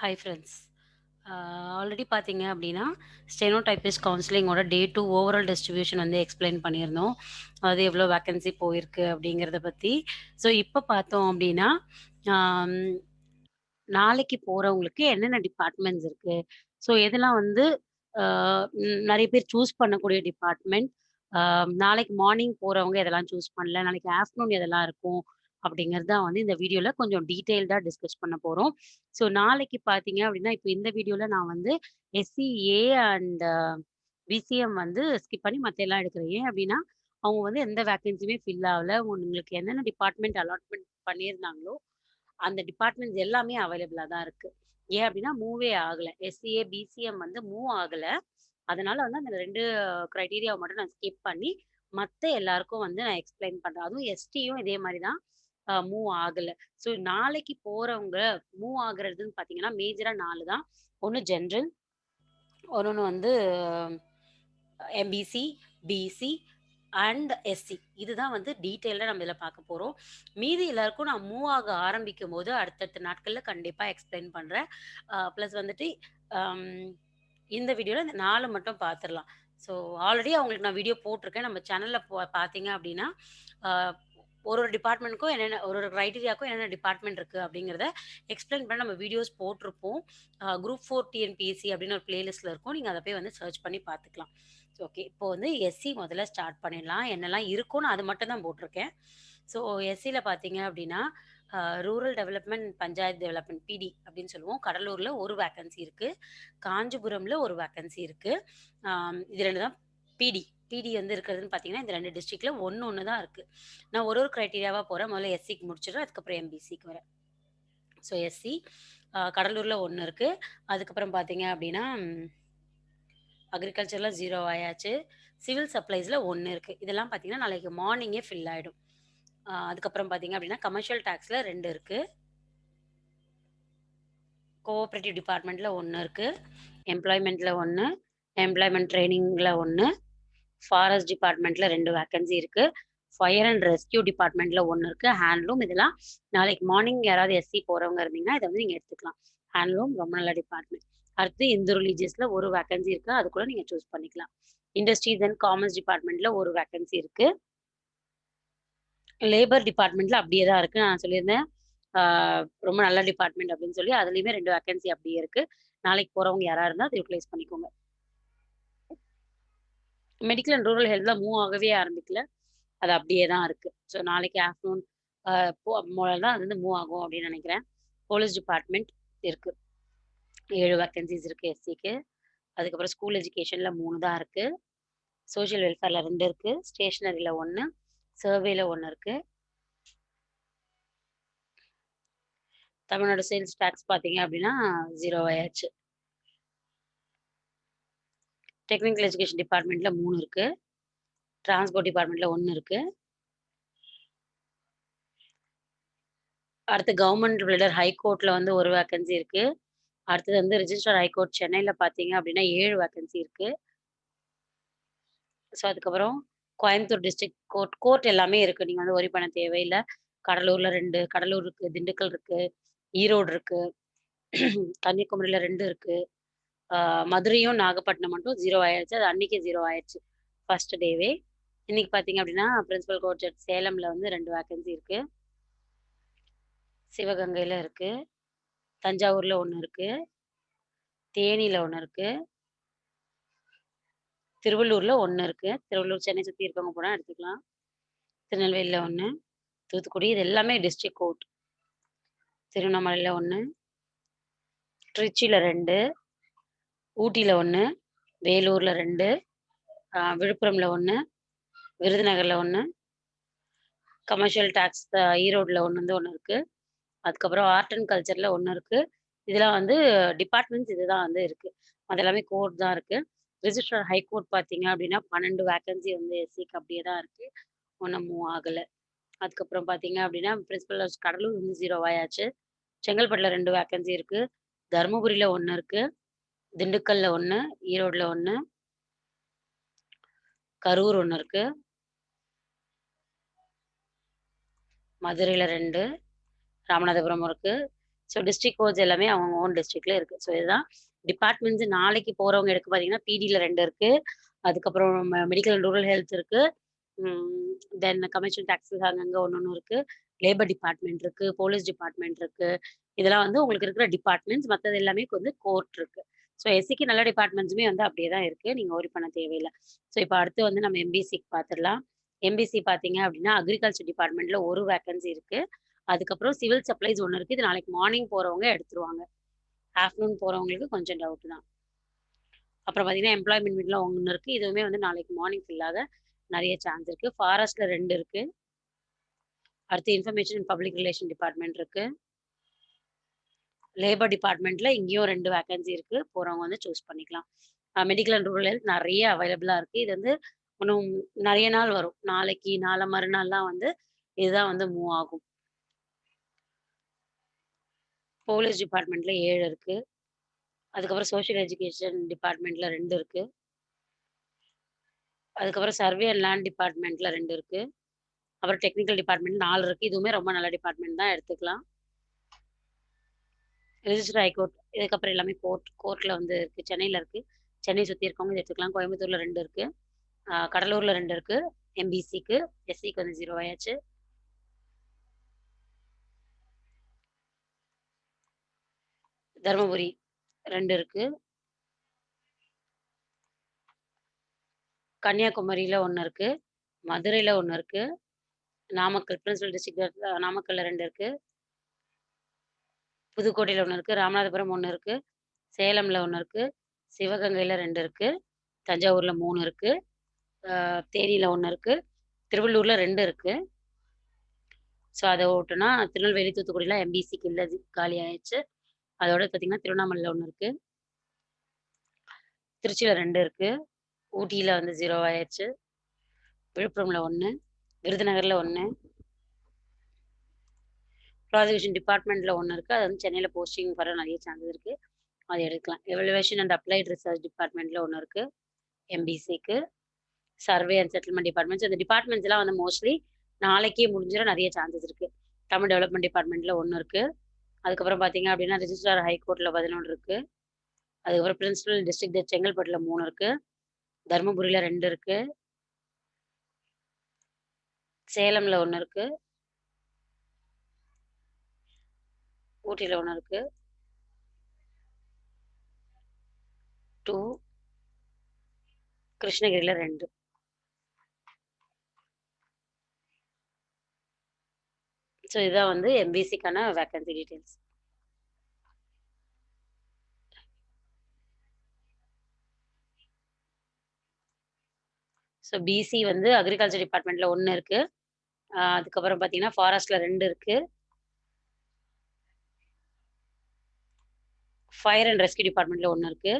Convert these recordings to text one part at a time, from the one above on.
Hi friends. Already பார்த்தீங்க அப்படின்னா, steno typist கவுன்சிலிங்கோட டே 2 overall distribution வந்து எக்ஸ்பிளைன் பண்ணியிருந்தோம். அது எவ்வளோ வேக்கன்சி போயிருக்கு அப்படிங்கிறத பத்தி. ஸோ இப்ப பார்த்தோம் அப்படின்னா, ஆம் நாளைக்கு போறவங்களுக்கு என்னென்ன டிபார்ட்மெண்ட்ஸ் இருக்கு? ஸோ எதெல்லாம் வந்து அ நெறைய பேர் சூஸ் பண்ணக்கூடிய டிபார்ட்மெண்ட். நாளைக்கு மார்னிங் போறவங்க எதெல்லாம் சூஸ் பண்ணல. நாளைக்கு ஆஃப்டர்நூன் எதெல்லாம் இருக்கும்? அப்படிங்கிறது தான் வந்து இந்த வீடியோல கொஞ்சம் டீட்டெயில்டா டிஸ்கஸ் பண்ண போறோம். ஸோ நாளைக்கு பார்த்தீங்க அப்படின்னா, இப்ப இந்த வீடியோல நான் வந்து எஸ்சிஏ அண்ட் பிசிஎம் வந்து ஸ்கிப் பண்ணி மத்த எல்லாம் எடுக்கிறேன். ஏன் அப்படின்னா, அவங்க வந்து எந்த வேக்கன்ஸியுமே ஃபில் ஆவல. உங்களுக்கு என்னென்ன டிபார்ட்மெண்ட் அலாட்மெண்ட் பண்ணியிருந்தாங்களோ, அந்த டிபார்ட்மெண்ட்ஸ் எல்லாமே அவைலபிளா தான் இருக்கு. ஏன் அப்டின்னா மூவே ஆகல. எஸ்சிஏ, பிசிஎம் வந்து மூவ் ஆகல. அதனால வந்து அந்த 2 கிரைட்டீரியாவ மட்டும் நான் ஸ்கிப் பண்ணி, மத்த எல்லாருக்கும் வந்து நான் எக்ஸ்ப்ளைன் பண்றேன். அதுவும் எஸ்டியும் இதே மாரி தான் மூவ் ஆகல. ஸோ நாளைக்கு போறவங்க மூவ் ஆகுறதுன்னு பார்த்தீங்கன்னா, மேஜரா 4 தான். ஒண்ணு ஜெனரல், இன்னொன்னு வந்து எம்பிசி, பிசி அண்ட் எஸ்சி. இதுதான் வந்து டீட்டெயில்டா நம்ம இதில பார்க்க போறோம். மீதி எல்லாருக்கும் நான் மூவ் ஆக ஆரம்பிக்கும்போது, அடுத்தடுத்த நாட்கள்ல கண்டிப்பா எக்ஸ்பிளைன் பண்றேன். பிளஸ் வந்துட்டு அம் இந்த வீடியோல இந்த 4 மட்டும் பார்த்துரலாம். ஸோ ஆல்ரெடி அவங்களுக்கு நான் வீடியோ போட்டுருக்கேன். நம்ம சேனல்ல பார்த்தீங்க அப்டின்னா, அ ஒரு ஒரு டிபார்ட்மெண்ட்க்கும் என்னென்ன ஒரு ஒரு கிரைட்டீரியாக்கும் என்னென்ன டிபார்ட்மெண்ட் இருக்கு அப்டிங்கிறத எக்ஸ்பிளைன் பண்ண நம்ம வீடியோஸ் போட்டுருப்போம். குரூப் 4 டிஎன்பிஎஸ்சி அப்டின்னு ஒரு பிளேலிஸ்ட்ல இருக்கும். நீங்க அத போய் வந்து சர்ச் பண்ணி பார்த்துக்கலாம். ஓகே. இப்போ வந்து எஸ்சி முதல்ல ஸ்டார்ட் பண்ணிடலாம். என்னலாம் இருக்கும்னு அது மட்டும் தான் போட்டுருக்கேன். ஸோ எஸ்சில பார்த்தீங்க அப்டின்னா, ரூரல் டெவலப்மென்ட் பஞ்சாயத்து டெவலப்மென்ட் பிடி அப்டின்னு சொல்லுவோம். கடலூர்ல ஒரு வேக்கன்சி இருக்கு. காஞ்சிபுரம்ல ஒரு வேக்கன்சி இருக்கு. இது 2 தான் பிடி. பிடி வந்து இருக்கிறதுன்னு பார்த்தீங்கன்னா, இந்த 2 டிஸ்ட்ரிக்ட்ல ஒண்ணு தான் இருக்கு. நான் ஒரு ஒரு கிரைட்டீரியாவா போறேன். முதல்ல எஸ்சிக்கு முடிச்சுடுறேன். அதுக்கப்புறம் எம்பிசிக்கு வரேன். ஸோ எஸ்சி கடலூர்ல 1 இருக்கு. அதுக்கப்புறம் பார்த்தீங்க அப்டின்னா, அக்ரிகல்ச்சர்ல 0 ஆயாச்சு. சிவில் சப்ளைஸ்ல 1 இருக்கு. இதெல்லாம் பார்த்தீங்கன்னா, நாளைக்கு மார்னிங்கே ஃபில் ஆயிடும். அதுக்கப்புறம் பார்த்தீங்க அப்டின்னா, கமர்ஷியல் டாக்ஸ்ல 2 இருக்கு. கோஆப்பரேட்டிவ் டிபார்ட்மெண்ட்ல 1 இருக்கு. எம்ப்ளாய்மென்ட்ல 1, எம்ப்ளாய்மென்ட் ட்ரெய்னிங்ல 1, ஃபாரஸ்ட் டிபார்ட்மெண்ட்ல 2 வேக்கன்சி இருக்கு. ஃபயர் அண்ட் ரெஸ்க்யூ டிபார்ட்மெண்ட்ல 1 இருக்கு. ஹேண்ட்லூம் இதெல்லாம் நாளைக்கு மார்னிங் யாராவது எஸ்சி போறவங்க இருந்தீங்கன்னா, இத வந்து நீங்க எடுத்துக்கலாம். ஹேண்ட்லூம் ரொம்ப நல்ல டிபார்ட்மெண்ட். அடுத்து இந்து ரிலிஜியஸ்ல 1 வேக்கன்சி இருக்கு. அது கூட நீங்க சூஸ் பண்ணிக்கலாம். இண்டஸ்ட்ரீஸ் அண்ட் காமர்ஸ் டிபார்ட்மெண்ட்ல 1 வேக்கன்சி இருக்கு. லேபர் டிபார்ட்மெண்ட்ல அப்படியே தான் இருக்கு. நான் சொல்லியிருந்தேன். ஆ ரொம்ப நல்ல டிபார்ட்மெண்ட் அப்படின்னு சொல்லி, அதுலயுமே 2 வேக்கன்சி அப்படியே இருக்கு. நாளைக்கு போறவங்க யாரா இருந்தா அத யுட்டிலைஸ் பண்ணிக்கோங்க. மெடிக்கல் அண்ட் ரூரல் ஹெல்த்ல மூவ் ஆகவே ஆரம்பிக்கல. அது அப்படியே தான் இருக்கு. ஸோ நாளைக்கு ஆஃப்டர்நூன் அ போல தான் அது வந்து மூவ் ஆகும் அப்படின்னு நெனைக்கிறேன். போலீஸ் டிபார்ட்மெண்ட் இருக்கு. 7 வேக்கன்ஸீஸ் இருக்கு எஸ்சிக்கு. அதுக்கப்புறம் ஸ்கூல் எஜுகேஷன்ல 3 தான் இருக்கு. சோசியல் வெல்ஃபேர்ல 2 இருக்கு. ஸ்டேஷனரில 1, சர்வேல 1 இருக்கு. தமிழ்நாடு சேல்ஸ் டாக்ஸ் பார்த்தீங்க அப்படின்னா 0 ஆயாச்சு. டெக்னிக்கல் எஜுகேஷன் டிபார்ட்மெண்ட்ல 3 இருக்கு. டிரான்ஸ்போர்ட் டிபார்ட்மெண்ட்ல 1 இருக்கு. அடுத்து கவர்ன்மெண்ட் பில்டர் ஹைகோர்ட்ல வந்து 1 வேக்கன்சி இருக்கு. அடுத்தது வந்து ரிஜிஸ்டர் ஹைகோர்ட் சென்னையில பார்த்தீங்க அப்படின்னா 7 வேக்கன்சி இருக்கு. ஸோ அதுக்கப்புறம் கோயம்புத்தூர் டிஸ்ட்ரிக்ட் கோர்ட் எல்லாமே இருக்கு. நீங்க வந்து வொரி பண்ண தேவையில்ல. கடலூர்ல 2, கடலூர் இருக்கு, திண்டுக்கல் இருக்கு, ஈரோடு இருக்கு, கன்னியாகுமரியில 2 இருக்கு. ஆ மதுரையும், நாகப்பட்டினம் மட்டும் 0 ஆயிருச்சு. அது அன்னைக்கே 0 ஆயிருச்சு. ஃபர்ஸ்ட் டேவே. இன்னைக்கு பார்த்தீங்க அப்படின்னா, பிரின்சிபல் கோர்ட் ஜட்ஜ் சேலம்ல வந்து 2 வேக்கன்சி இருக்கு. சிவகங்கையில இருக்கு. தஞ்சாவூர்ல 1 இருக்கு. தேனியில 1 இருக்கு. திருவள்ளூர்ல 1 இருக்கு. திருவள்ளூர், சென்னை சுத்தி இருக்கவங்க போனா எடுத்துக்கலாம். திருநெல்வேலில 1, தூத்துக்குடி இது எல்லாமே டிஸ்ட்ரிக்ட் கோர்ட். திருவண்ணாமலையில 1, திருச்சியில 2, ஊட்டியில 1, வேலூர்ல 2, விழுப்புரம்ல 1, விருதுநகர்ல 1, கமர்ஷியல் டாக்ஸ் ஈரோடுல 1 இருக்கு. அதுக்கப்புறம் ஆர்ட் அண்ட் கல்ச்சர்ல 1 இருக்கு. இதெல்லாம் வந்து டிபார்ட்மெண்ட்ஸ் இதுதான் வந்து இருக்கு. அது எல்லாமே கோர்ட் தான் இருக்கு. ரிஜிஸ்ட்ரார் ஹைகோர்ட் பார்த்தீங்க அப்படின்னா 12 வேக்கன்சி வந்து எஸ்சிக்கு அப்படியே தான் இருக்கு. ஒண்ணும் மூவ் ஆகல. அதுக்கப்புறம் பார்த்தீங்க அப்படின்னா, பிரின்சிபல் ஆஃப் கடலூர் வந்து 0 ஆயாச்சு. செங்கல்பட்டுல 2 வேக்கன்சி இருக்கு. தர்மபுரியில 1 இருக்கு. திண்டுக்கல்ல 1, ஈரோடுல 1, கரூர் 1 இருக்கு. மதுரையில 2, ராமநாதபுரம் இருக்கு. ஸோ டிஸ்ட்ரிக்ட் கோட்ஸ் எல்லாமே அவங்க ஓன் டிஸ்ட்ரிக்ட்ல இருக்கு. ஸோ இதுதான் டிபார்ட்மெண்ட்ஸ் நாளைக்கு போறவங்க எடுக்க பார்த்தீங்கன்னா, பிடில 2 இருக்கு. அதுக்கப்புறம் மெடிக்கல் அண்ட் ரூரல் ஹெல்த் இருக்கு. தென் கமர்ஷியல் டாக்ஸஸ் அங்கங்க ஒண்ணொண்ணு இருக்கு. லேபர் டிபார்ட்மெண்ட் இருக்கு. போலீஸ் டிபார்ட்மெண்ட் இருக்கு. இதெல்லாம் வந்து உங்களுக்கு இருக்கிற டிபார்ட்மெண்ட்ஸ். மத்தது எல்லாமே வந்து கோர்ட் இருக்கு. ஸோ எஸ்சிக்கு நல்ல டிபார்ட்மெண்ட்ஸுமே வந்து அப்படியே தான் இருக்கு. நீங்க வொரி பண்ண தேவையில்ல. ஸோ இப்ப அடுத்து வந்து நம்ம எம்பிசிக்கு பார்த்துடலாம். எம்பிசி பார்த்தீங்க அப்படின்னா, அக்ரிகல்ச்சர் டிபார்ட்மெண்ட்ல ஒரு வேக்கன்சி இருக்கு. அதுக்கப்புறம் சிவில் சப்ளைஸ் ஒண்ணு இருக்கு. இது நாளைக்கு மார்னிங் போறவங்க எடுத்துருவாங்க. ஆஃப்டர்நூன் போறவங்களுக்கு கொஞ்சம் டவுட் தான். அப்புறம் பார்த்தீங்கன்னா, எம்ப்ளாய்மென்ட் மீட்ல ஒண்ணு இருக்கு. இதுவுமே வந்து நாளைக்கு மார்னிங் ஃபில் ஆக நெறைய சான்ஸ் இருக்கு. ஃபாரஸ்ட்ல 2 இருக்கு. அடுத்து information and public relation department இருக்கு. லேபர் டிபார்ட்மெண்ட்ல இங்கேயும் 2 வேக்கன்சி இருக்கு. போறவங்க வந்து சூஸ் பண்ணிக்கலாம். மெடிக்கல் அண்ட் ரூரல் ஹெல்த் நெறைய அவைலபிளா இருக்கு. இது வந்து இன்னும் நெறைய நாள் வரும். நாளைக்கு, நாளை மறுநாள்லாம் வந்து இதுதான் வந்து மூவ் ஆகும். போலீஸ் டிபார்ட்மெண்ட்ல 7 இருக்கு. அதுக்கப்புறம் சோசியல் எஜுகேஷன் டிபார்ட்மெண்ட்ல 2 இருக்கு. அதுக்கப்புறம் சர்வே அண்ட் லேண்ட் டிபார்ட்மெண்ட்ல 2 இருக்கு. அப்புறம் டெக்னிக்கல் டிபார்ட்மெண்ட் 4 இருக்கு. இதுவுமே ரொம்ப நல்ல டிபார்ட்மெண்ட் தான் எடுத்துக்கலாம். ரிஜிஸ்டர் ஹைகோர்ட் இதுக்கப்புறம் எல்லாமே கோர்ட்ல வந்து இருக்கு. சென்னையில இருக்கு. சென்னை சுத்தி இருக்கவங்க இத எடுத்துக்கலாம். கோயம்புத்தூர்ல 2 இருக்கு. கடலூர்ல 2 இருக்கு. எம்பிசிக்கு, எஸ்சிக்கு வந்து 0 ஆயாச்சு. தர்மபுரி 2 இருக்கு. கன்னியாகுமரியில 1 இருக்கு. மதுரையில 1 இருக்கு. நாமக்கல் பிரின்சிபல் டிஸ்ட்ரிக்ட் நாமக்கல்ல 2 இருக்கு. புதுக்கோட்டையில 1 இருக்கு. ராமநாதபுரம் 1 இருக்கு. சேலம்ல 1 இருக்கு. சிவகங்கையில 2 இருக்கு. தஞ்சாவூர்ல 3 இருக்கு. தேனியில 1 இருக்கு. திருவள்ளூர்ல 2 இருக்கு. ஸோ அத விட்டோம்னா திருநெல்வேலி, தூத்துக்குடிலாம் எம்பிசிக்கு இல்ல காலி ஆயிருச்சு. அதோட பார்த்தீங்கன்னா, திருவண்ணாமலையில 1 இருக்கு. திருச்சியில 2 இருக்கு. ஊட்டியில வந்து 0 ஆயிருச்சு. விழுப்புரம்ல 1, விருதுநகர்ல 1, ப்ராசிக்யூஷன் டிபார்ட்மெண்ட்ல 1 இருக்கு. அது வந்து சென்னையில போஸ்டிங் வர நெறைய சான்சஸ் இருக்கு. அத எடுக்கலாம். எவலுவேஷன் அண்ட் அப்ளைட் ரிசர்ச் டிபார்ட்மெண்ட்ல 1 இருக்கு. எம்பிசிக்கு. சர்வே அண்ட் செட்டில்மென்ட் டிபார்ட்மெண்ட்ஸ் இந்த டிபார்ட்மெண்ட்ஸ்லாம் வந்து மோஸ்ட்லி நாளைக்கே முடிஞ்சிட நெறைய சான்சஸ் இருக்கு. தமிழ் டெவலப்மெண்ட் டிபார்ட்மெண்ட்ல 1 இருக்கு. அதுக்கப்புறம் பார்த்தீங்க அப்படின்னா, ரிஜிஸ்ட்ரார் ஹைகோர்ட்ல 11 இருக்கு. அதுக்கப்புறம் பிரின்சிபல் டிஸ்ட்ரிக்ட் ஜட்ஜ் செங்கல்பட்டுல 3 இருக்கு. தர்மபுரியில 2 இருக்கு. சேலம்ல 1 இருக்கு. ஊட்டியில 1 இருக்கு. 2 கிருஷ்ணகிரியில 2. ஸோ இதான் வந்து எம்பிசிக்கான வேக்கன்சி டீட்டெயில்ஸ். ஸோ பிசி வந்து அக்ரிகல்ச்சர் டிபார்ட்மெண்ட்ல 1 இருக்கு. அதுக்கப்புறம் பார்த்தீங்கன்னா, ஃபாரஸ்ட்ல 2 இருக்கு. ஃபயர் அண்ட் ரெஸ்க்யூ டிபார்ட்மெண்ட்ல 1 இருக்கு.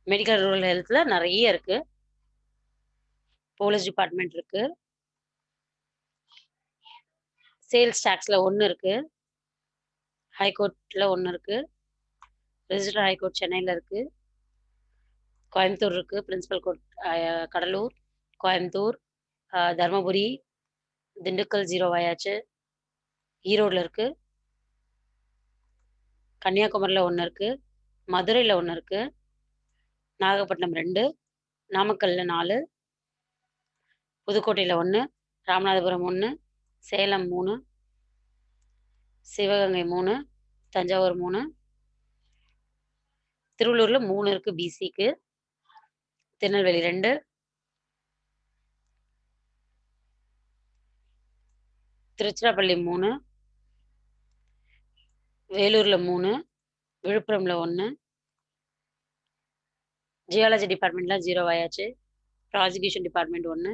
மெடிக்கல் ரூரல் ஹெல்த்ல நெறைய இருக்கு. போலீஸ் டிபார்ட்மெண்ட் இருக்கு. சேல்ஸ் டாக்ஸ்ல 1 இருக்கு. ஹைகோர்ட்ல 1 இருக்கு. ரிஜிஸ்டர் ஹைகோர்ட் சென்னையில இருக்கு. கோயம்புத்தூர் இருக்கு. பிரின்சிபல் கோர்ட் கடலூர், கோயம்புத்தூர், தர்மபுரி, திண்டுக்கல் 0 ஆயாச்சு. ஈரோடுல இருக்கு. கன்னியாகுமரியில 1 இருக்கு. மதுரையில 1 இருக்கு. நாகப்பட்டினம் 2, நாமக்கல்ல 4, புதுக்கோட்டையில 1, ராமநாதபுரம் 1, சேலம் 3, சிவகங்கை 3, தஞ்சாவூர் 3, திருவள்ளூர்ல 3 இருக்கு பிசிக்கு. திருநெல்வேலி 2, திருச்சிராப்பள்ளி 3, வேலூர்ல 3, விழுப்புரம்ல 1, ஜியாலஜி டிபார்ட்மெண்ட்லாம் 0 ஆயாச்சு. Prosecution department 1,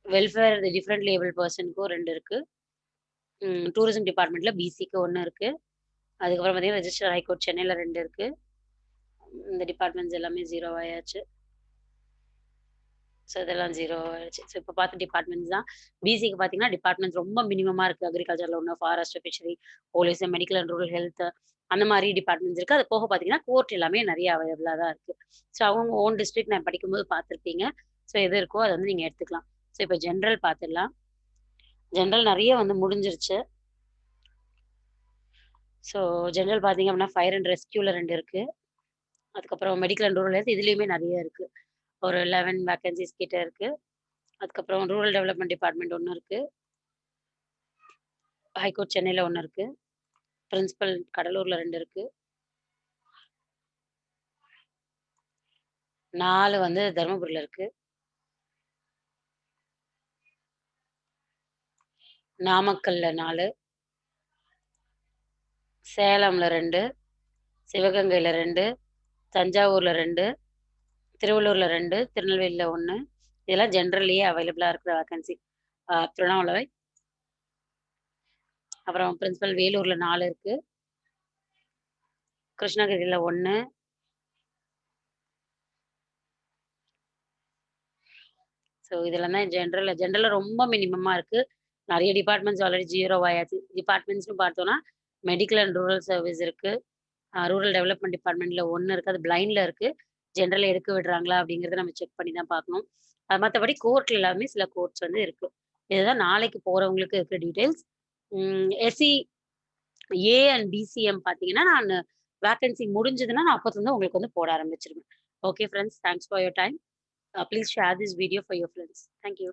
welfare differently abled பெர்சனுக்கும் 2 இருக்கு. டூரிசம் டிபார்ட்மெண்ட்ல பிசிக்கு 1 இருக்கு. அதுக்கப்புறம் பார்த்தீங்கன்னா, ரெஜிஸ்டர் ஹைகோர்ட் சென்னையில 2 இருக்கு. இந்த டிபார்ட்மெண்ட்ஸ் எல்லாமே 0 ஆயாச்சு. ஸோ இதெல்லாம் 0 ஆயிடுச்சு. ஸோ இப்ப பார்த்த டிபார்ட்மெண்ட்ஸ் தான். பிசிக்கு பார்த்தீங்கன்னா, டிபார்ட்மெண்ட்ஸ் ரொம்ப மினிமமா இருக்கு. அக்ரிகல்ச்சர்ல 1, forest, fishery, police, medical and rural health அந்த மாரி டிபார்ட்மெண்ட்ஸ் இருக்கு. அது போக பார்த்தீங்கன்னா, கோர்ட் எல்லாமே நெறைய அவைலபிளா தான் இருக்கு. ஸோ அவங்க ஓன் டிஸ்ட்ரிக்ட் நான் படிக்கும்போது பார்த்துருப்பீங்க. ஸோ எது இருக்கோ அத வந்து நீங்க எடுத்துக்கலாம். ஸோ இப்ப ஜெனரல் பார்த்துடலாம். ஜெனரல் நெறைய வந்து முடிஞ்சிருச்சு. ஸோ ஜெனரல் பார்த்தீங்க அப்படின்னா, ஃபயர் அண்ட் ரெஸ்க்யூல 2 இருக்கு. அதுக்கப்புறம் மெடிக்கல் அண்ட் ரூரல் ஹெல்த் இதுலயுமே நெறைய இருக்கு. ஒரு 11 வேக்கன்ஸீஸ் கிட்ட இருக்கு. அதுக்கப்புறம் ரூரல் டெவலப்மெண்ட் டிபார்ட்மெண்ட் 1 இருக்கு. ஹைகோர்ட் சென்னையில 1 இருக்கு. பிரின்சிபல் கடலூர்ல 2 இருக்கு. 4 வந்து தர்மபுரியில இருக்கு. நாமக்கல்ல 4, சேலம்ல 2, சிவகங்கையில 2, தஞ்சாவூர்ல 2, திருவள்ளூர்ல 2, திருநெல்வேலியில 1. இதெல்லாம் ஜெனரல்லயே அவைலபிளா இருக்கிற வேக்கன்சி. திருவண்ணாமலை, அப்புறம் பிரின்சிபல் வேலூர்ல 4 இருக்கு. கிருஷ்ணகிரியில 1. ஸோ இதெல்லாம் தான் ஜெனரல்ல ரொம்ப மினிமமா இருக்கு. நெறைய டிபார்ட்மெண்ட்ஸ் ஆல்ரெடி 0 ஆயாச்சு. டிபார்ட்மெண்ட்ஸ்ன்னு பார்த்தோம்னா, மெடிக்கல் அண்ட் ரூரல் சர்வீஸ் இருக்கு. ரூரல் டெவலப்மெண்ட் டிபார்ட்மெண்ட்ல 1 இருக்கு. அது பிளைண்ட்ல இருக்கு. ஜெனரல் எடுக்க விடுறாங்களா? அப்படிங்கிறத நம்ம செக் பண்ணி தான் பார்க்கணும். மத்தபடி கோர்ட்ல எல்லாமே சில கோர்ட்ஸ் வந்து இருக்கு. இதுதான் நாளைக்கு போறவங்களுக்கு இருக்க details. SC, A and BCM பார்த்தீங்கன்னா, நானு வேக்கன்சி முடிஞ்சதுன்னா, நான் அப்பத்துலருந்து உங்களுக்கு வந்து போட ஆரம்பிச்சுருவேன். Okay friends. Thanks for your time. Please share this video for your friends. Thank you.